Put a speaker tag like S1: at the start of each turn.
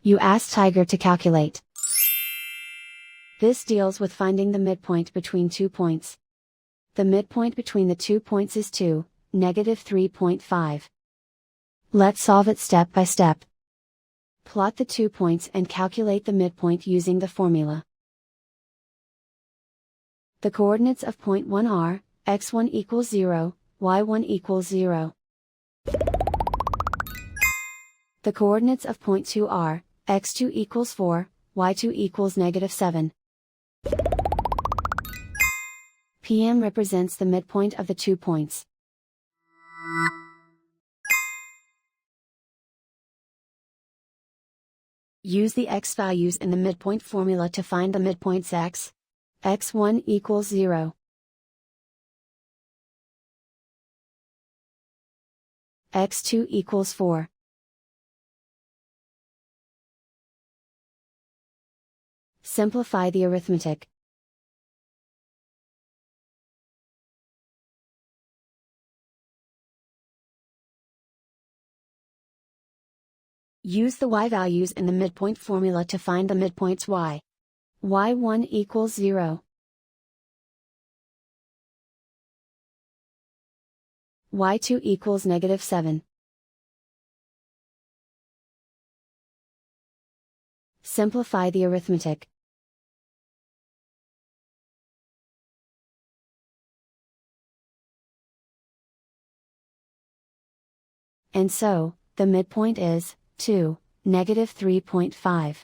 S1: You ask Tiger to calculate. This deals with finding the midpoint between 2 points. The midpoint between the 2 points is 2, negative 3.5. Let's solve it step by step. Plot the 2 points and calculate the midpoint using the formula. The coordinates of point 1 are, x1 equals 0, y1 equals 0. The coordinates of point 2 are, x2 equals 4, y2 equals negative 7. PM represents the midpoint of the 2 points. Use the x values in the midpoint formula to find the midpoints x. x1 equals 0. x2 equals 4. Simplify the arithmetic. Use the y values in the midpoint formula to find the midpoints y. y1 equals 0. y2 equals negative 7. Simplify the arithmetic. And so, the midpoint is 2, negative 3.5.